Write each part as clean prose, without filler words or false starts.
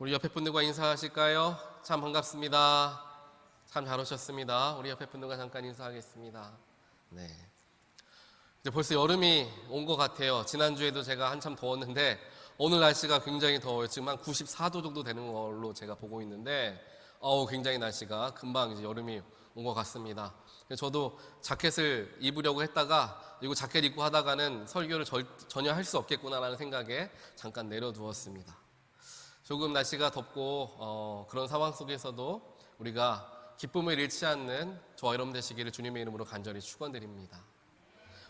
우리 옆에 분들과 인사하실까요? 참 반갑습니다. 참 잘 오셨습니다. 우리 옆에 분들과 잠깐 인사하겠습니다. 네. 이제 벌써 여름이 온 것 같아요. 지난주에도 제가 한참 더웠는데 오늘 날씨가 굉장히 더워요. 지금 한 94도 정도 되는 걸로 제가 보고 있는데 굉장히 날씨가 금방 이제 여름이 온 것 같습니다. 저도 자켓을 입으려고 했다가 이거 자켓 입고 하다가는 설교를 전혀 할 수 없겠구나라는 생각에 잠깐 내려두었습니다. 조금 날씨가 덥고 그런 상황 속에서도 우리가 기쁨을 잃지 않는 저와 여러분 되시기를 주님의 이름으로 간절히 축원드립니다.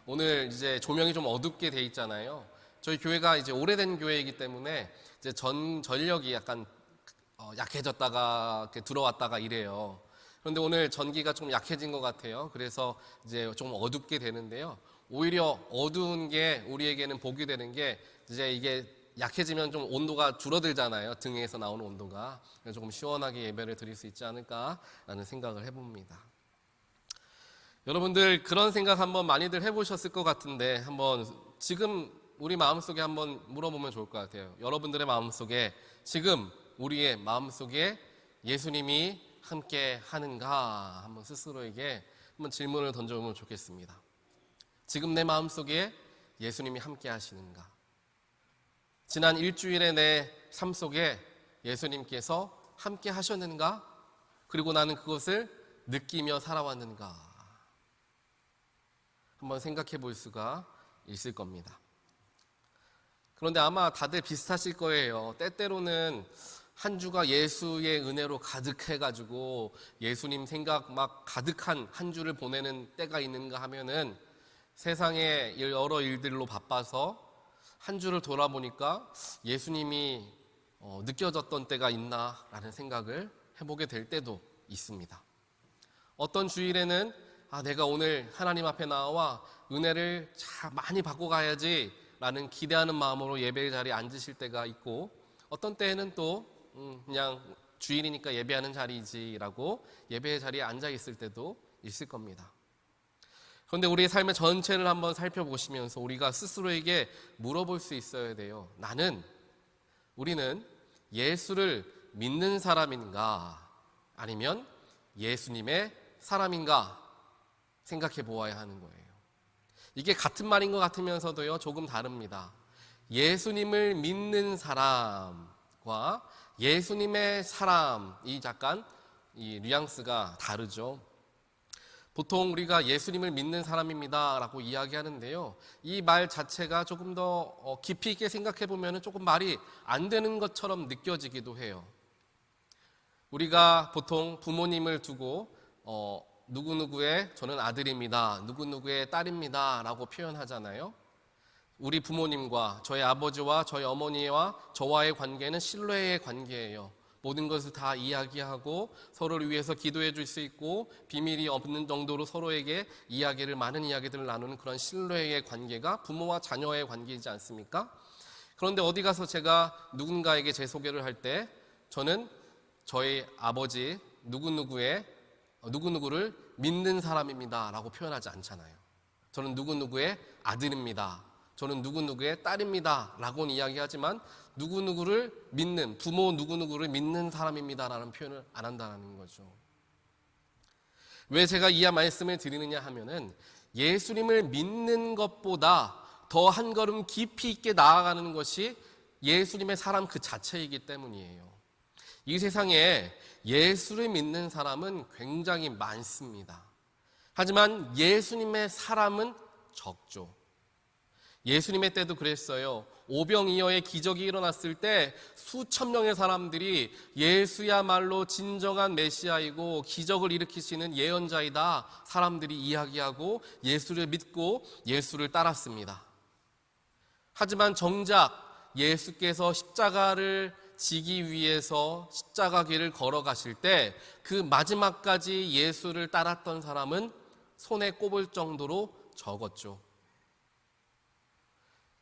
오늘 이제 조명이 좀 어둡게 돼 있잖아요. 저희 교회가 이제 오래된 교회이기 때문에 이제 전력이 약간 약해졌다가 이렇게 들어왔다가 이래요. 그런데 오늘 전기가 좀 약해진 것 같아요. 그래서 이제 좀 어둡게 되는데요. 오히려 어두운 게 우리에게는 복이 되는 게 이제 이게 약해지면 좀 온도가 줄어들잖아요. 등에서 나오는 온도가. 그래서 조금 시원하게 예배를 드릴 수 있지 않을까라는 생각을 해봅니다. 여러분들 그런 생각 한번 많이들 해보셨을 것 같은데 한번 지금 우리 마음속에 한번 물어보면 좋을 것 같아요. 여러분들의 마음속에 지금 우리의 마음속에 예수님이 함께 하는가 한번 스스로에게 한번 질문을 던져보면 좋겠습니다. 지금 내 마음속에 예수님이 함께 하시는가? 지난 일주일의 내 삶 속에 예수님께서 함께 하셨는가? 그리고 나는 그것을 느끼며 살아왔는가? 한번 생각해 볼 수가 있을 겁니다. 그런데 아마 다들 비슷하실 거예요. 때때로는 한 주가 예수의 은혜로 가득해가지고 예수님 생각 막 가득한 한 주를 보내는 때가 있는가 하면은 세상의 여러 일들로 바빠서 한 주를 돌아보니까 예수님이 느껴졌던 때가 있나라는 생각을 해보게 될 때도 있습니다. 어떤 주일에는 내가 오늘 하나님 앞에 나와 은혜를 많이 받고 가야지 라는 기대하는 마음으로 예배 자리에 앉으실 때가 있고 어떤 때에는 또 그냥 주일이니까 예배하는 자리지라고 예배 자리에 앉아 있을 때도 있을 겁니다. 그런데 우리의 삶의 전체를 한번 살펴보시면서 우리가 스스로에게 물어볼 수 있어야 돼요. 우리는 예수를 믿는 사람인가 아니면 예수님의 사람인가 생각해 보아야 하는 거예요. 이게 같은 말인 것 같으면서도요 조금 다릅니다. 예수님을 믿는 사람과 예수님의 사람 이 약간 이 뉘앙스가 다르죠. 보통 우리가 예수님을 믿는 사람입니다 라고 이야기하는데요, 이 말 자체가 조금 더 깊이 있게 생각해 보면 조금 말이 안 되는 것처럼 느껴지기도 해요. 우리가 보통 부모님을 두고 누구누구의 저는 아들입니다, 누구누구의 딸입니다 라고 표현하잖아요. 우리 부모님과 저희 아버지와 저희 어머니와 저와의 관계는 신뢰의 관계예요. 모든 것을 다 이야기하고 서로를 위해서 기도해 줄 수 있고 비밀이 없는 정도로 서로에게 많은 이야기들을 나누는 그런 신뢰의 관계가 부모와 자녀의 관계이지 않습니까? 그런데 어디 가서 제가 누군가에게 제 소개를 할 때 저는 저희 아버지 누구누구를 믿는 사람입니다 라고 표현하지 않잖아요. 저는 누구누구의 아들입니다, 저는 누구누구의 딸입니다 라고는 이야기하지만 누구누구를 믿는, 부모 누구누구를 믿는 사람입니다 라는 표현을 안 한다는 거죠. 왜 제가 이 말씀을 드리느냐 하면은 예수님을 믿는 것보다 더 한 걸음 깊이 있게 나아가는 것이 예수님의 사람 그 자체이기 때문이에요. 이 세상에 예수를 믿는 사람은 굉장히 많습니다. 하지만 예수님의 사람은 적죠. 예수님의 때도 그랬어요. 오병이어의 기적이 일어났을 때 수천 명의 사람들이 예수야말로 진정한 메시아이고 기적을 일으키시는 예언자이다 사람들이 이야기하고 예수를 믿고 예수를 따랐습니다. 하지만 정작 예수께서 십자가를 지기 위해서 십자가 길을 걸어가실 때 그 마지막까지 예수를 따랐던 사람은 손에 꼽을 정도로 적었죠.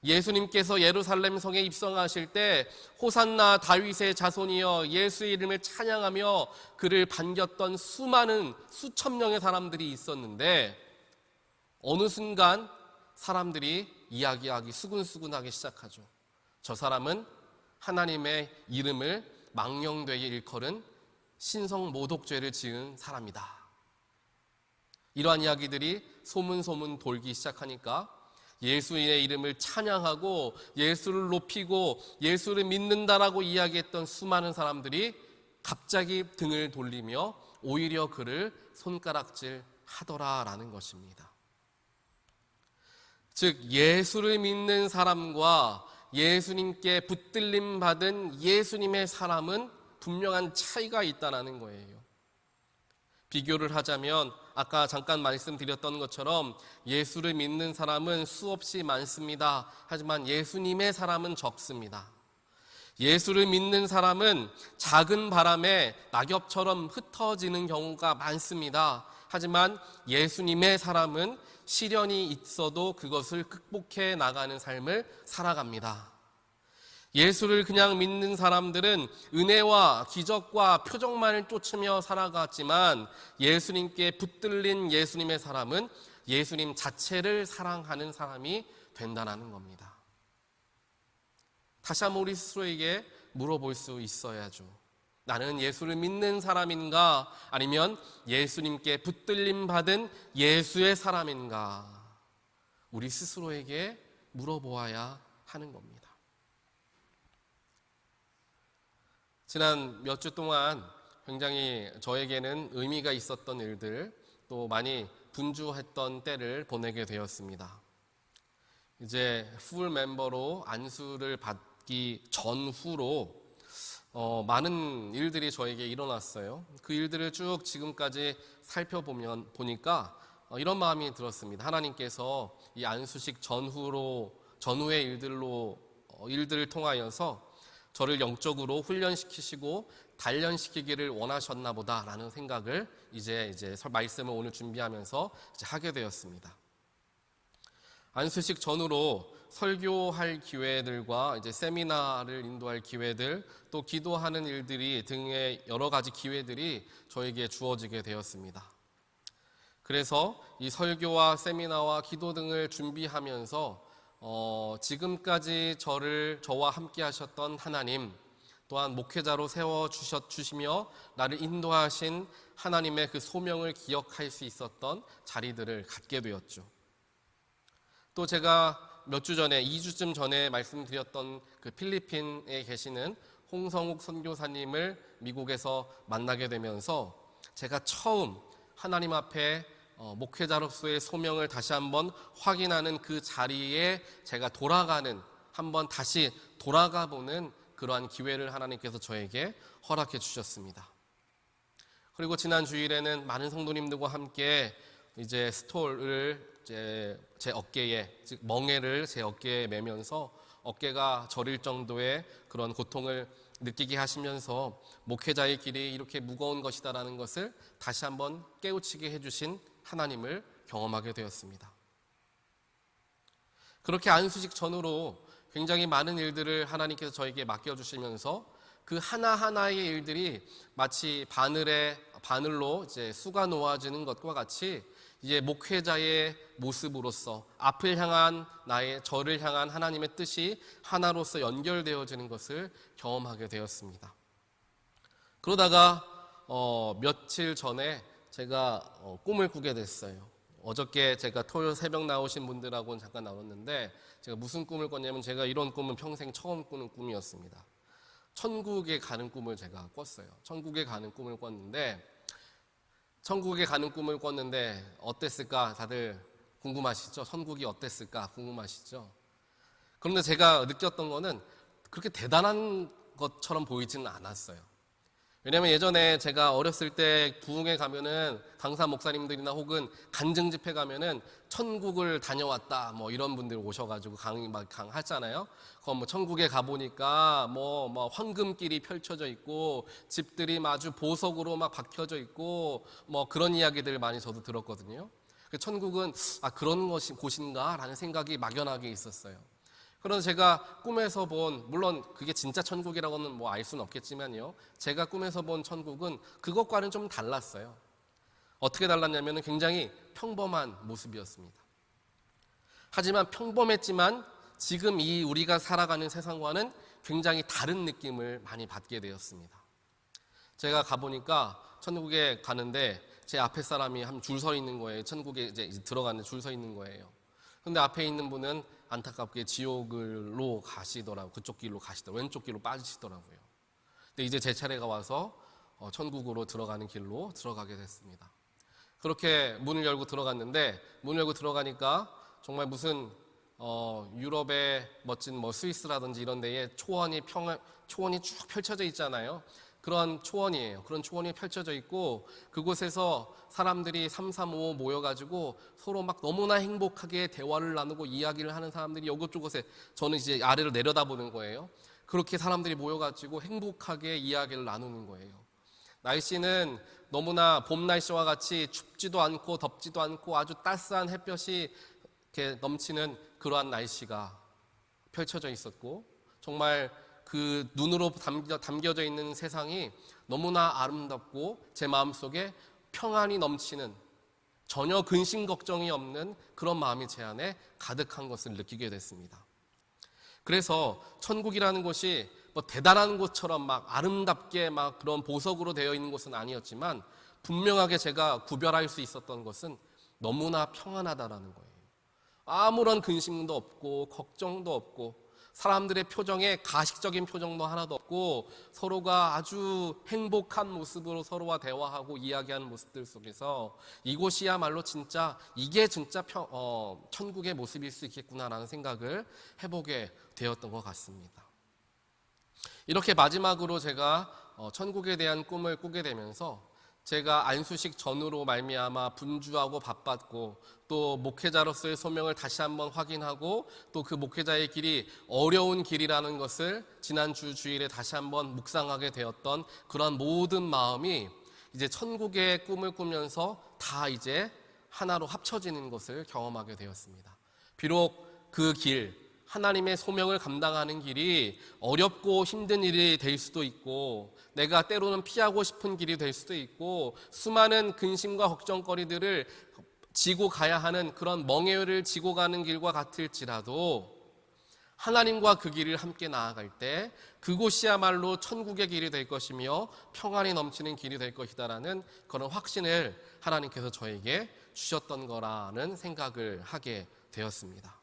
예수님께서 예루살렘 성에 입성하실 때 호산나 다윗의 자손이여 예수의 이름을 찬양하며 그를 반겼던 수천 명의 사람들이 있었는데 어느 순간 사람들이 이야기하기 수근수근하기 시작하죠. 저 사람은 하나님의 이름을 망령되게 일컬은 신성모독죄를 지은 사람이다. 이러한 이야기들이 소문 돌기 시작하니까 예수의 이름을 찬양하고 예수를 높이고 예수를 믿는다라고 이야기했던 수많은 사람들이 갑자기 등을 돌리며 오히려 그를 손가락질 하더라라는 것입니다. 즉 예수를 믿는 사람과 예수님께 붙들림 받은 예수님의 사람은 분명한 차이가 있다는 거예요. 비교를 하자면 아까 잠깐 말씀드렸던 것처럼 예수를 믿는 사람은 수없이 많습니다. 하지만 예수님의 사람은 적습니다. 예수를 믿는 사람은 작은 바람에 낙엽처럼 흩어지는 경우가 많습니다. 하지만 예수님의 사람은 시련이 있어도 그것을 극복해 나가는 삶을 살아갑니다. 예수를 그냥 믿는 사람들은 은혜와 기적과 표적만을 쫓으며 살아갔지만 예수님께 붙들린 예수님의 사람은 예수님 자체를 사랑하는 사람이 된다는 겁니다. 다시 한번 우리 스스로에게 물어볼 수 있어야죠. 나는 예수를 믿는 사람인가? 아니면 예수님께 붙들림 받은 예수의 사람인가? 우리 스스로에게 물어보아야 하는 겁니다. 지난 몇 주 동안 굉장히 저에게는 의미가 있었던 일들, 또 많이 분주했던 때를 보내게 되었습니다. 이제 풀 멤버로 안수를 받기 전후로 많은 일들이 저에게 일어났어요. 그 일들을 쭉 지금까지 보니까 이런 마음이 들었습니다. 하나님께서 이 안수식 전후의 일들을 통하여서 저를 영적으로 훈련시키시고 단련시키기를 원하셨나 보다라는 생각을 이제 말씀을 오늘 준비하면서 하게 되었습니다. 안수식 전후로 설교할 기회들과 세미나를 인도할 기회들, 또 기도하는 일들이 등의 여러 가지 기회들이 저에게 주어지게 되었습니다. 그래서 이 설교와 세미나와 기도 등을 준비하면서 지금까지 저와 함께 하셨던 하나님, 또한 목회자로 세워주시며 나를 인도하신 하나님의 그 소명을 기억할 수 있었던 자리들을 갖게 되었죠. 또 제가 몇 주 전에, 2주쯤 전에 말씀드렸던 그 필리핀에 계시는 홍성욱 선교사님을 미국에서 만나게 되면서 제가 처음 하나님 앞에 목회자로서의 소명을 다시 한번 확인하는 그 자리에 제가 한번 다시 돌아가 보는 그러한 기회를 하나님께서 저에게 허락해 주셨습니다. 그리고 지난 주일에는 많은 성도님들과 함께 스톨을 제 어깨에, 즉 멍에를 제 어깨에 매면서 어깨가 저릴 정도의 그런 고통을 느끼게 하시면서 목회자의 길이 이렇게 무거운 것이다라는 것을 다시 한번 깨우치게 해주신 하나님을 경험하게 되었습니다. 그렇게 안수식 전후로 굉장히 많은 일들을 하나님께서 저에게 맡겨주시면서 그 하나하나의 일들이 마치 바늘로 수가 놓아지는 것과 같이 이제 목회자의 모습으로서 저를 향한 하나님의 뜻이 하나로서 연결되어지는 것을 경험하게 되었습니다. 그러다가 며칠 전에 제가 꿈을 꾸게 됐어요. 어저께 제가 토요일 새벽 나오신 분들하고는 잠깐 나눴는데 제가 무슨 꿈을 꿨냐면 제가 이런 꿈은 평생 처음 꾸는 꿈이었습니다. 천국에 가는 꿈을 제가 꿨어요. 천국에 가는 꿈을 꿨는데 어땠을까? 다들 궁금하시죠? 천국이 어땠을까? 궁금하시죠? 그런데 제가 느꼈던 거는 그렇게 대단한 것처럼 보이지는 않았어요. 왜냐하면 예전에 제가 어렸을 때 부흥회 가면은 강사 목사님들이나 혹은 간증 집회 가면은 천국을 다녀왔다 이런 분들 오셔가지고 강하잖아요. 그럼 천국에 가보니까 황금길이 펼쳐져 있고 집들이 아주 보석으로 박혀져 있고 그런 이야기들 많이 저도 들었거든요. 천국은 그런 곳인가라는 생각이 막연하게 있었어요. 그래서 제가 꿈에서 물론 그게 진짜 천국이라고는 알 수는 없겠지만요. 제가 꿈에서 본 천국은 그것과는 좀 달랐어요. 어떻게 달랐냐면 굉장히 평범한 모습이었습니다. 하지만 평범했지만 지금 우리가 살아가는 세상과는 굉장히 다른 느낌을 많이 받게 되었습니다. 제가 가보니까 천국에 가는데 제 앞에 사람이 한 줄 서 있는 거예요. 천국에 이제 들어가는 줄 서 있는 거예요. 근데 앞에 있는 분은 안타깝게 지옥으로 가시더라고요. 그쪽 길로 가시더라고요. 왼쪽 길로 빠지시더라고요. 근데 이제 제 차례가 와서 천국으로 들어가는 길로 들어가게 됐습니다. 그렇게 문을 열고 들어갔는데, 문을 열고 들어가니까 정말 무슨 유럽의 멋진 스위스라든지 이런 데에 초원이 쭉 펼쳐져 있잖아요. 그런 초원이에요. 그런 초원이 펼쳐져 있고, 그곳에서 사람들이 335 모여가지고 서로 막 너무나 행복하게 대화를 나누고 이야기를 하는 사람들이 이곳저곳에, 저는 이제 아래를 내려다보는 거예요. 그렇게 사람들이 모여가지고 행복하게 이야기를 나누는 거예요. 날씨는 너무나 봄 날씨와 같이 춥지도 않고 덥지도 않고 아주 따스한 햇볕이 이렇게 넘치는 그러한 날씨가 펼쳐져 있었고, 정말 그 눈으로 담겨져 있는 세상이 너무나 아름답고 제 마음속에 평안이 넘치는, 전혀 근심 걱정이 없는 그런 마음이 제 안에 가득한 것을 느끼게 됐습니다. 그래서 천국이라는 곳이 대단한 곳처럼 막 아름답게 막 그런 보석으로 되어 있는 곳은 아니었지만, 분명하게 제가 구별할 수 있었던 것은 너무나 평안하다라는 거예요. 아무런 근심도 없고 걱정도 없고, 사람들의 표정에 가식적인 표정도 하나도 없고, 서로가 아주 행복한 모습으로 서로와 대화하고 이야기하는 모습들 속에서 이곳이야말로 이게 진짜 천국의 모습일 수 있겠구나라는 생각을 해보게 되었던 것 같습니다. 이렇게 마지막으로 제가 천국에 대한 꿈을 꾸게 되면서, 제가 안수식 전후로 말미암아 분주하고 바빴고, 또 목회자로서의 소명을 다시 한번 확인하고, 또 그 목회자의 길이 어려운 길이라는 것을 지난주 주일에 다시 한번 묵상하게 되었던 그런 모든 마음이 이제 천국의 꿈을 꾸면서 다 이제 하나로 합쳐지는 것을 경험하게 되었습니다. 비록 그 길, 하나님의 소명을 감당하는 길이 어렵고 힘든 일이 될 수도 있고, 내가 때로는 피하고 싶은 길이 될 수도 있고, 수많은 근심과 걱정거리들을 지고 가야 하는 그런 멍에를 지고 가는 길과 같을지라도, 하나님과 그 길을 함께 나아갈 때 그곳이야말로 천국의 길이 될 것이며 평안이 넘치는 길이 될 것이다라는 그런 확신을 하나님께서 저에게 주셨던 거라는 생각을 하게 되었습니다.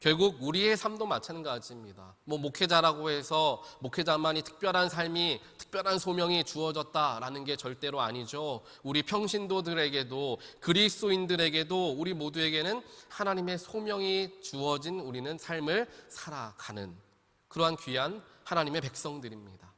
결국 우리의 삶도 마찬가지입니다. 목회자라고 해서 목회자만이 특별한 삶이, 특별한 소명이 주어졌다라는 게 절대로 아니죠. 우리 평신도들에게도, 그리스도인들에게도, 우리 모두에게는 하나님의 소명이 주어진 우리는 삶을 살아가는 그러한 귀한 하나님의 백성들입니다.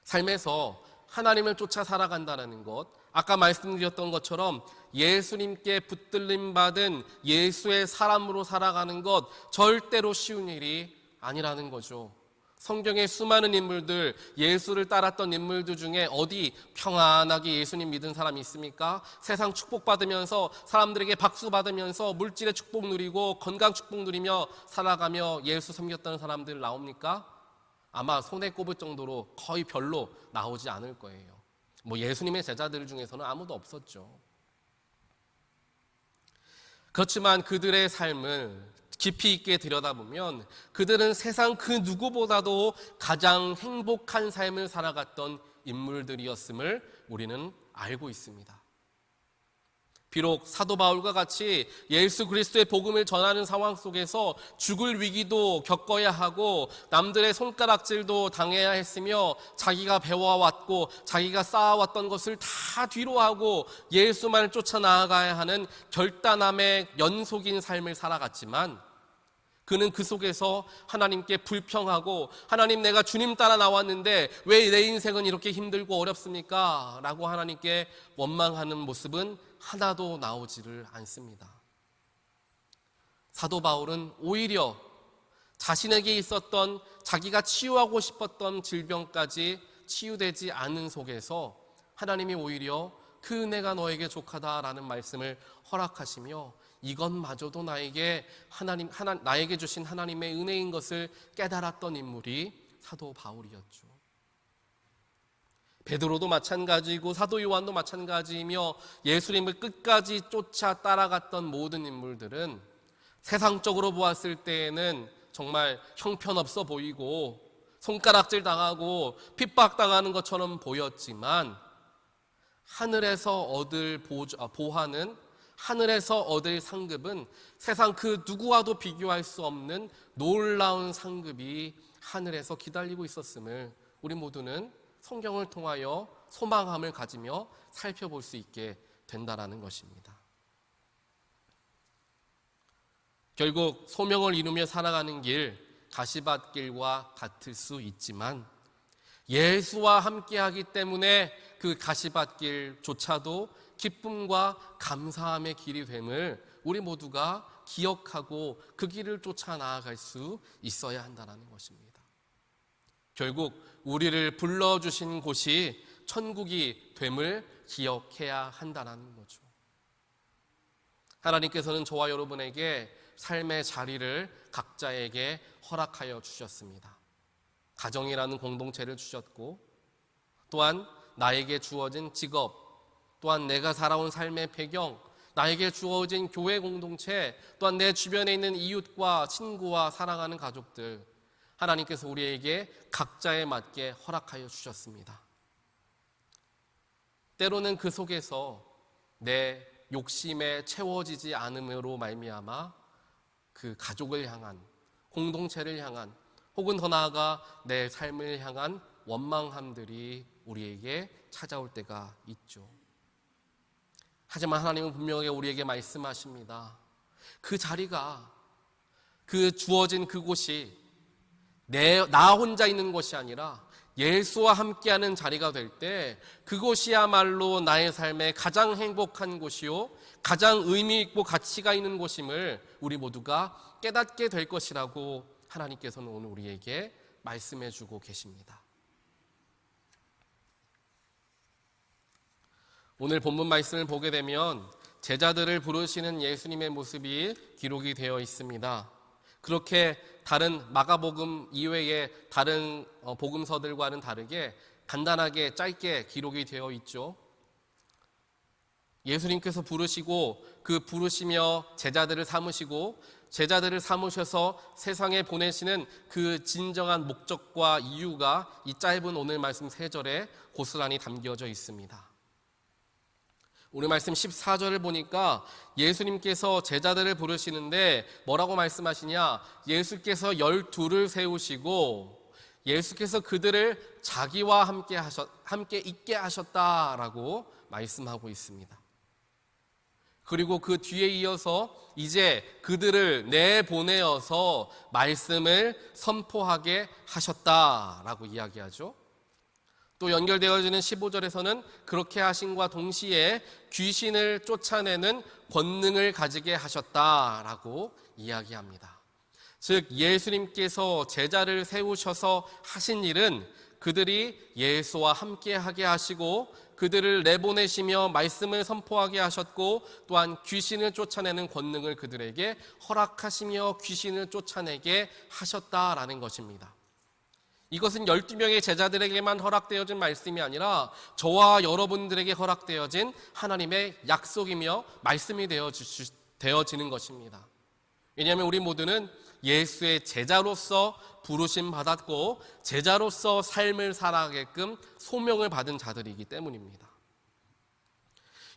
삶에서 하나님을 쫓아 살아간다는 것, 아까 말씀드렸던 것처럼 예수님께 붙들림 받은 예수의 사람으로 살아가는 것 절대로 쉬운 일이 아니라는 거죠. 성경의 수많은 인물들, 예수를 따랐던 인물들 중에 어디 평안하게 예수님 믿은 사람이 있습니까? 세상 축복받으면서, 사람들에게 박수 받으면서 물질의 축복 누리고 건강 축복 누리며 살아가며 예수 섬겼던 사람들 나옵니까? 아마 손에 꼽을 정도로 거의 별로 나오지 않을 거예요. 예수님의 제자들 중에서는 아무도 없었죠. 그렇지만 그들의 삶을 깊이 있게 들여다보면 그들은 세상 그 누구보다도 가장 행복한 삶을 살아갔던 인물들이었음을 우리는 알고 있습니다. 비록 사도 바울과 같이 예수 그리스도의 복음을 전하는 상황 속에서 죽을 위기도 겪어야 하고 남들의 손가락질도 당해야 했으며, 자기가 배워왔고 자기가 쌓아왔던 것을 다 뒤로하고 예수만을 쫓아 나아가야 하는 결단함의 연속인 삶을 살아갔지만, 그는 그 속에서 하나님께 불평하고, 하나님, 내가 주님 따라 나왔는데 왜 내 인생은 이렇게 힘들고 어렵습니까? 라고 하나님께 원망하는 모습은 하나도 나오지를 않습니다. 사도 바울은 오히려 자신에게 있었던, 자기가 치유하고 싶었던 질병까지 치유되지 않은 속에서 하나님이 오히려 그 은혜가 너에게 족하다라는 말씀을 허락하시며, 이것마저도 나에게 주신 하나님의 은혜인 것을 깨달았던 인물이 사도 바울이었죠. 베드로도 마찬가지고 사도 요한도 마찬가지이며, 예수님을 끝까지 쫓아 따라갔던 모든 인물들은 세상적으로 보았을 때에는 정말 형편없어 보이고 손가락질 당하고 핍박당하는 것처럼 보였지만 하늘에서 얻을 보화는, 하늘에서 얻을 상급은 세상 그 누구와도 비교할 수 없는 놀라운 상급이 하늘에서 기다리고 있었음을 우리 모두는 성경을 통하여 소망함을 가지며 살펴볼 수 있게 된다라는 것입니다. 결국 소명을 이루며 살아가는 길, 가시밭길과 같을 수 있지만 예수와 함께하기 때문에 그 가시밭길조차도 기쁨과 감사함의 길이 됨을 우리 모두가 기억하고 그 길을 쫓아 나아갈 수 있어야 한다는 것입니다. 결국 우리를 불러주신 곳이 천국이 됨을 기억해야 한다는 거죠. 하나님께서는 저와 여러분에게 삶의 자리를 각자에게 허락하여 주셨습니다. 가정이라는 공동체를 주셨고, 또한 나에게 주어진 직업, 또한 내가 살아온 삶의 배경, 나에게 주어진 교회 공동체, 또한 내 주변에 있는 이웃과 친구와 사랑하는 가족들, 하나님께서 우리에게 각자에 맞게 허락하여 주셨습니다. 때로는 그 속에서 내 욕심에 채워지지 않음으로 말미암아 그 가족을 향한, 공동체를 향한, 혹은 더 나아가 내 삶을 향한 원망함들이 우리에게 찾아올 때가 있죠. 하지만 하나님은 분명하게 우리에게 말씀하십니다. 그 자리가, 그 주어진 그곳이 나 혼자 있는 것이 아니라 예수와 함께하는 자리가 될 때 그곳이야말로 나의 삶의 가장 행복한 곳이요, 가장 의미 있고 가치가 있는 곳임을 우리 모두가 깨닫게 될 것이라고 하나님께서는 오늘 우리에게 말씀해 주고 계십니다. 오늘 본문 말씀을 보게 되면 제자들을 부르시는 예수님의 모습이 기록이 되어 있습니다. 그렇게 다른 마가복음 이외의 다른 복음서들과는 다르게 간단하게 짧게 기록이 되어 있죠. 예수님께서 부르시고 그 부르시며 제자들을 삼으시고 제자들을 삼으셔서 세상에 보내시는 그 진정한 목적과 이유가 이 짧은 오늘 말씀 3절에 고스란히 담겨져 있습니다. 오늘 말씀 14절을 보니까 예수님께서 제자들을 부르시는데 뭐라고 말씀하시냐? 예수께서 12를 세우시고 예수께서 그들을 자기와 함께 있게 하셨다라고 말씀하고 있습니다. 그리고 그 뒤에 이어서 이제 그들을 내보내어서 말씀을 선포하게 하셨다라고 이야기하죠. 또 연결되어지는 15절에서는 그렇게 하심과 동시에 귀신을 쫓아내는 권능을 가지게 하셨다라고 이야기합니다. 즉 예수님께서 제자를 세우셔서 하신 일은 그들이 예수와 함께하게 하시고 그들을 내보내시며 말씀을 선포하게 하셨고, 또한 귀신을 쫓아내는 권능을 그들에게 허락하시며 귀신을 쫓아내게 하셨다라는 것입니다. 이것은 12명의 제자들에게만 허락되어진 말씀이 아니라 저와 여러분들에게 허락되어진 하나님의 약속이며 말씀이 되어지는 것입니다. 왜냐하면 우리 모두는 예수의 제자로서 부르심 받았고 제자로서 삶을 살아가게끔 소명을 받은 자들이기 때문입니다.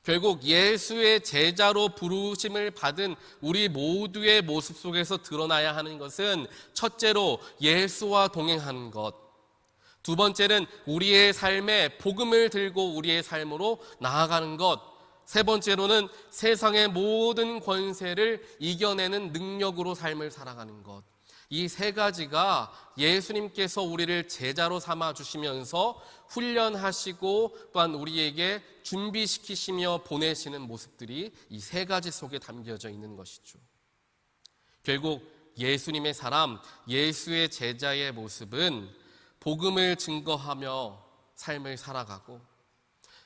결국 예수의 제자로 부르심을 받은 우리 모두의 모습 속에서 드러나야 하는 것은 첫째로 예수와 동행하는 것, 두 번째는 우리의 삶에 복음을 들고 우리의 삶으로 나아가는 것, 세 번째로는 세상의 모든 권세를 이겨내는 능력으로 삶을 살아가는 것. 이 세 가지가 예수님께서 우리를 제자로 삼아 주시면서 훈련하시고 또한 우리에게 준비시키시며 보내시는 모습들이 이 세 가지 속에 담겨져 있는 것이죠. 결국 예수님의 사람, 예수의 제자의 모습은 복음을 증거하며 삶을 살아가고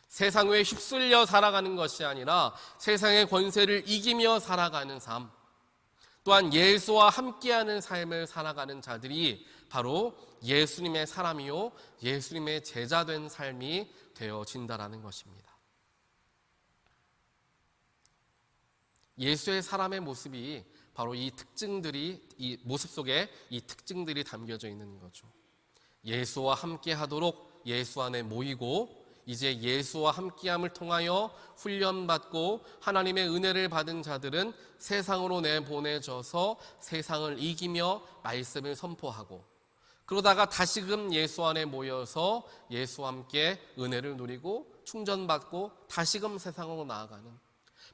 세상에 휩쓸려 살아가는 것이 아니라 세상의 권세를 이기며 살아가는 삶, 또한 예수와 함께하는 삶을 살아가는 자들이 바로 예수님의 사람이요 예수님의 제자된 삶이 되어진다라는 것입니다. 예수의 사람의 모습이 바로 이 특징들이, 이 모습 속에 이 특징들이 담겨져 있는 거죠. 예수와 함께 하도록 예수 안에 모이고, 이제 예수와 함께함을 통하여 훈련받고 하나님의 은혜를 받은 자들은 세상으로 내보내져서 세상을 이기며 말씀을 선포하고, 그러다가 다시금 예수 안에 모여서 예수와 함께 은혜를 누리고 충전받고 다시금 세상으로 나아가는,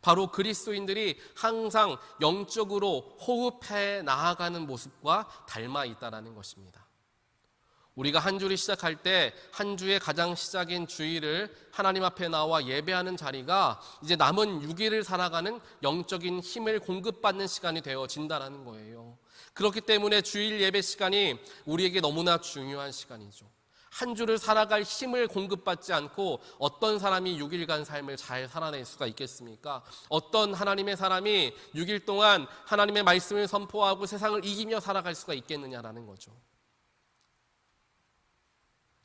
바로 그리스도인들이 항상 영적으로 호흡해 나아가는 모습과 닮아 있다는 것입니다. 우리가 한 주를 시작할 때 한 주의 가장 시작인 주일을 하나님 앞에 나와 예배하는 자리가 이제 남은 6일을 살아가는 영적인 힘을 공급받는 시간이 되어진다는 거예요. 그렇기 때문에 주일 예배 시간이 우리에게 너무나 중요한 시간이죠. 한 주를 살아갈 힘을 공급받지 않고 어떤 사람이 6일간 삶을 잘 살아낼 수가 있겠습니까? 어떤 하나님의 사람이 6일 동안 하나님의 말씀을 선포하고 세상을 이기며 살아갈 수가 있겠느냐라는 거죠.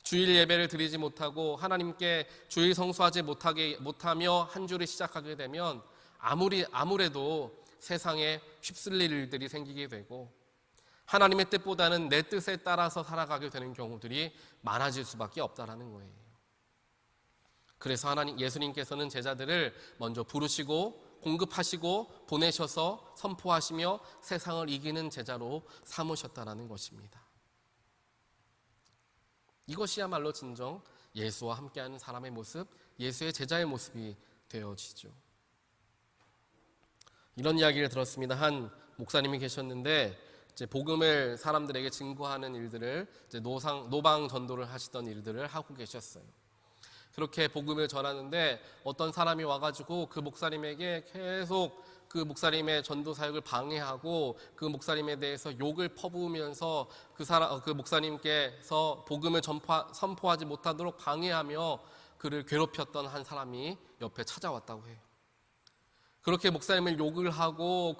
주일 예배를 드리지 못하고 하나님께 주일 성수하지 못하며 한 주를 시작하게 되면 아무래도 세상에 휩쓸릴 일들이 생기게 되고 하나님의 뜻보다는 내 뜻에 따라서 살아가게 되는 경우들이 많아질 수밖에 없다라는 거예요. 그래서 예수님께서는 제자들을 먼저 부르시고 공급하시고 보내셔서 선포하시며 세상을 이기는 제자로 삼으셨다라는 것입니다. 이것이야말로 진정 예수와 함께하는 사람의 모습, 예수의 제자의 모습이 되어지죠. 이런 이야기를 들었습니다. 한 목사님이 계셨는데 이제 복음을 사람들에게 증거하는 일들을, 이제 노방 전도를 하시던 일들을 하고 계셨어요. 그렇게 복음을 전하는데 어떤 사람이 와가지고 그 목사님에게 계속 그 목사님의 전도 사역을 방해하고 그 목사님에 대해서 욕을 퍼부으면서 그 목사님께서 복음을 선포하지 못하도록 방해하며 그를 괴롭혔던 한 사람이 옆에 찾아왔다고 해요. 그렇게 목사님을 욕을 하고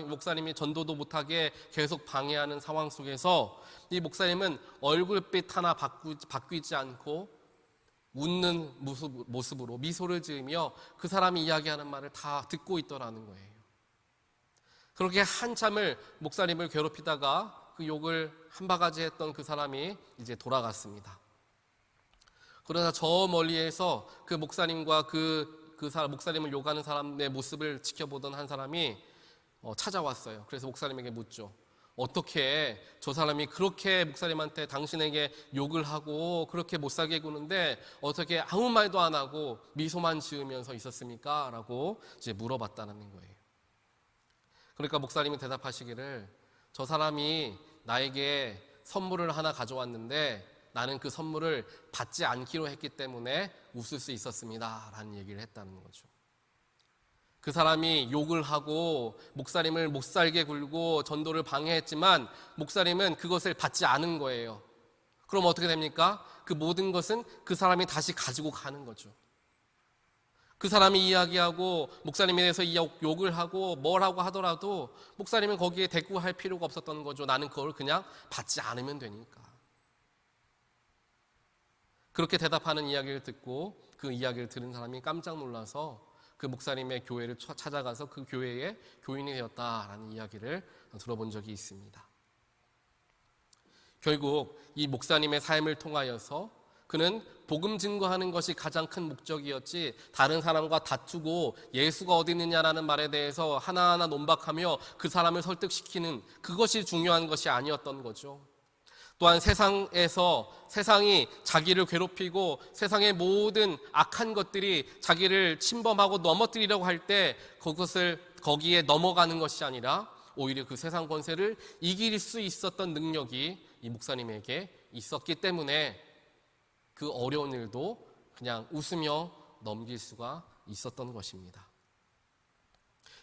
목사님이 전도도 못하게 계속 방해하는 상황 속에서 이 목사님은 얼굴빛 하나 바뀌지 않고 웃는 모습으로 미소를 지으며 그 사람이 이야기하는 말을 다 듣고 있더라는 거예요. 그렇게 한참을 목사님을 괴롭히다가 그 욕을 한 바가지 했던 그 사람이 이제 돌아갔습니다. 그러나 저 멀리에서 그 목사님과 목사님을 욕하는 사람의 모습을 지켜보던 한 사람이 찾아왔어요. 그래서 목사님에게 묻죠. 어떻게 저 사람이 그렇게 목사님한테 당신에게 욕을 하고 그렇게 못살게 구는데 어떻게 아무 말도 안 하고 미소만 지으면서 있었습니까? 라고 이제 물어봤다는 거예요. 그러니까 목사님이 대답하시기를, 저 사람이 나에게 선물을 하나 가져왔는데 나는 그 선물을 받지 않기로 했기 때문에 웃을 수 있었습니다 라는 얘기를 했다는 거죠. 그 사람이 욕을 하고 목사님을 못살게 굴고 전도를 방해했지만 목사님은 그것을 받지 않은 거예요. 그럼 어떻게 됩니까? 그 모든 것은 그 사람이 다시 가지고 가는 거죠. 그 사람이 이야기하고 목사님에 대해서 욕을 하고 뭘 하고 하더라도 목사님은 거기에 대꾸할 필요가 없었던 거죠. 나는 그걸 그냥 받지 않으면 되니까. 그렇게 대답하는 이야기를 듣고 그 이야기를 들은 사람이 깜짝 놀라서 그 목사님의 교회를 찾아가서 그 교회의 교인이 되었다라는 이야기를 들어본 적이 있습니다. 결국 이 목사님의 삶을 통하여서 그는 복음 증거하는 것이 가장 큰 목적이었지 다른 사람과 다투고 예수가 어디 있느냐라는 말에 대해서 하나하나 논박하며 그 사람을 설득시키는 그것이 중요한 것이 아니었던 거죠. 또한 세상이 자기를 괴롭히고 세상의 모든 악한 것들이 자기를 침범하고 넘어뜨리려고 할 때 거기에 넘어가는 것이 아니라 오히려 그 세상 권세를 이길 수 있었던 능력이 이 목사님에게 있었기 때문에 그 어려운 일도 그냥 웃으며 넘길 수가 있었던 것입니다.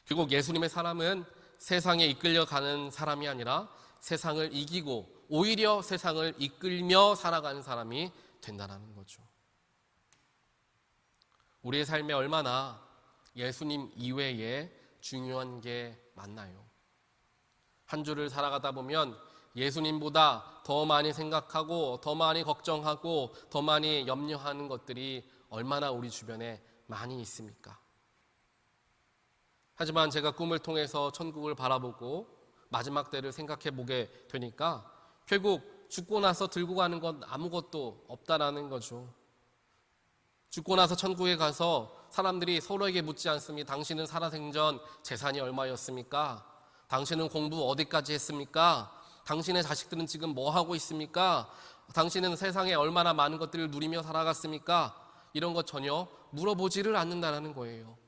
결국 예수님의 사람은 세상에 이끌려가는 사람이 아니라 세상을 이기고 오히려 세상을 이끌며 살아가는 사람이 된다는 거죠. 우리의 삶에 얼마나 예수님 이외에 중요한 게 많나요? 한 주를 살아가다 보면 예수님보다 더 많이 생각하고 더 많이 걱정하고 더 많이 염려하는 것들이 얼마나 우리 주변에 많이 있습니까? 하지만 제가 꿈을 통해서 천국을 바라보고 마지막 때를 생각해 보게 되니까 결국 죽고 나서 들고 가는 건 아무것도 없다라는 거죠. 죽고 나서 천국에 가서 사람들이 서로에게 묻지 않습니다. 당신은 살아생전 재산이 얼마였습니까? 당신은 공부 어디까지 했습니까? 당신의 자식들은 지금 뭐 하고 있습니까? 당신은 세상에 얼마나 많은 것들을 누리며 살아갔습니까? 이런 것 전혀 물어보지를 않는다는 거예요.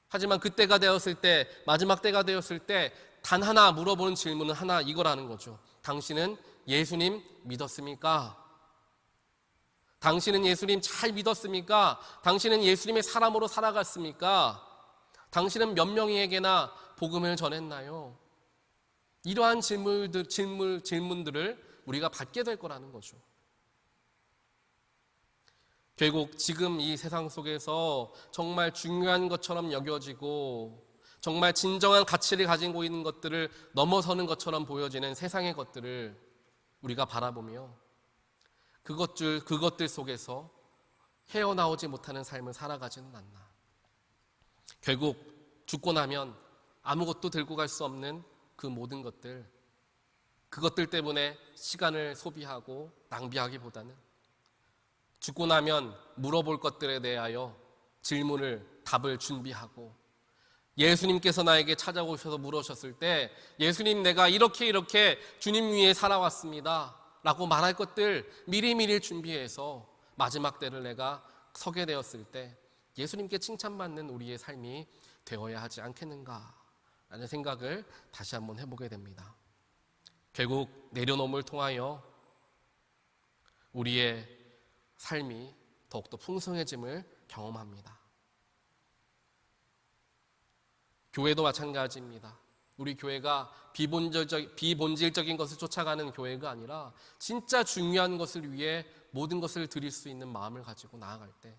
하지만 그때가 되었을 때, 마지막 때가 되었을 때 단 하나 물어보는 질문은 하나, 이거라는 거죠. 당신은 예수님 믿었습니까? 당신은 예수님 잘 믿었습니까? 당신은 예수님의 사람으로 살아갔습니까? 당신은 몇 명에게나 복음을 전했나요? 이러한 질문들을 우리가 받게 될 거라는 거죠. 결국 지금 이 세상 속에서 정말 중요한 것처럼 여겨지고 정말 진정한 가치를 가지고 있는 것들을 넘어서는 것처럼 보여지는 세상의 것들을 우리가 바라보며 그것들 속에서 헤어나오지 못하는 삶을 살아가지는 않나. 결국 죽고 나면 아무것도 들고 갈 수 없는 그 모든 것들, 그것들 때문에 시간을 소비하고 낭비하기보다는 죽고 나면 물어볼 것들에 대하여 답을 준비하고 예수님께서 나에게 찾아오셔서 물으셨을 때 예수님, 내가 이렇게 주님 위에 살아왔습니다 라고 말할 것들 미리미리 준비해서 마지막 때를 내가 서게 되었을 때 예수님께 칭찬받는 우리의 삶이 되어야 하지 않겠는가 라는 생각을 다시 한번 해보게 됩니다. 결국 내려놓음을 통하여 우리의 삶이 더욱더 풍성해짐을 경험합니다. 교회도 마찬가지입니다. 우리 교회가 비본질적인 것을 쫓아가는 교회가 아니라 진짜 중요한 것을 위해 모든 것을 드릴 수 있는 마음을 가지고 나아갈 때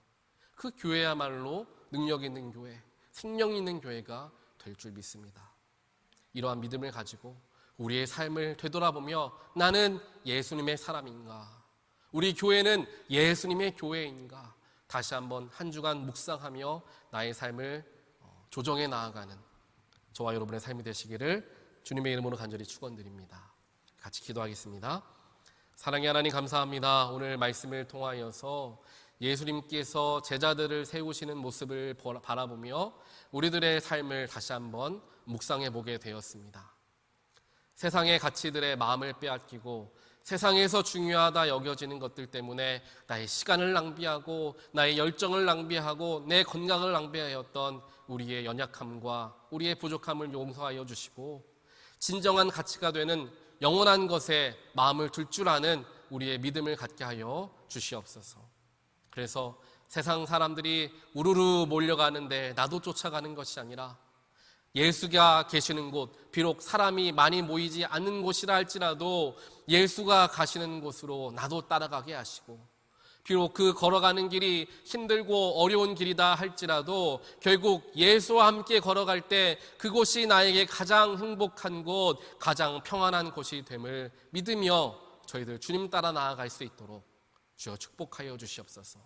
그 교회야말로 능력 있는 교회, 생명 있는 교회가 될 줄 믿습니다. 이러한 믿음을 가지고 우리의 삶을 되돌아보며 나는 예수님의 사람인가? 우리 교회는 예수님의 교회인가? 다시 한번 한 주간 묵상하며 나의 삶을 조정해 나아가는 저와 여러분의 삶이 되시기를 주님의 이름으로 간절히 축원드립니다. 같이 기도하겠습니다. 사랑의 하나님, 감사합니다. 오늘 말씀을 통하여서 예수님께서 제자들을 세우시는 모습을 바라보며 우리들의 삶을 다시 한번 묵상해 보게 되었습니다. 세상의 가치들의 마음을 빼앗기고 세상에서 중요하다 여겨지는 것들 때문에 나의 시간을 낭비하고 나의 열정을 낭비하고 내 건강을 낭비하였던 우리의 연약함과 우리의 부족함을 용서하여 주시고 진정한 가치가 되는 영원한 것에 마음을 둘 줄 아는 우리의 믿음을 갖게 하여 주시옵소서. 그래서 세상 사람들이 우르르 몰려가는데 나도 쫓아가는 것이 아니라 예수가 계시는 곳, 비록 사람이 많이 모이지 않는 곳이라 할지라도 예수가 가시는 곳으로 나도 따라가게 하시고, 비록 그 걸어가는 길이 힘들고 어려운 길이다 할지라도 결국 예수와 함께 걸어갈 때 그곳이 나에게 가장 행복한 곳, 가장 평안한 곳이 됨을 믿으며 저희들 주님 따라 나아갈 수 있도록 주여 축복하여 주시옵소서.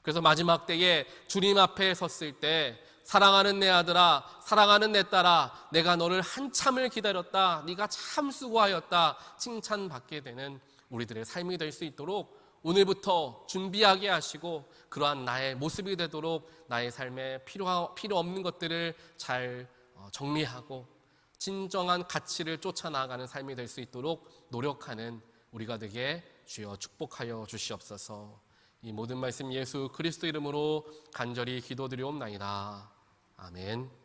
그래서 마지막 때에 주님 앞에 섰을 때 사랑하는 내 아들아, 사랑하는 내 딸아, 내가 너를 한참을 기다렸다, 네가 참 수고하였다 칭찬받게 되는 우리들의 삶이 될 수 있도록 오늘부터 준비하게 하시고 그러한 나의 모습이 되도록 나의 삶에 필요 없는 것들을 잘 정리하고 진정한 가치를 쫓아나가는 삶이 될 수 있도록 노력하는 우리가 되게 주여 축복하여 주시옵소서. 이 모든 말씀 예수 그리스도 이름으로 간절히 기도드리옵나이다. 아멘.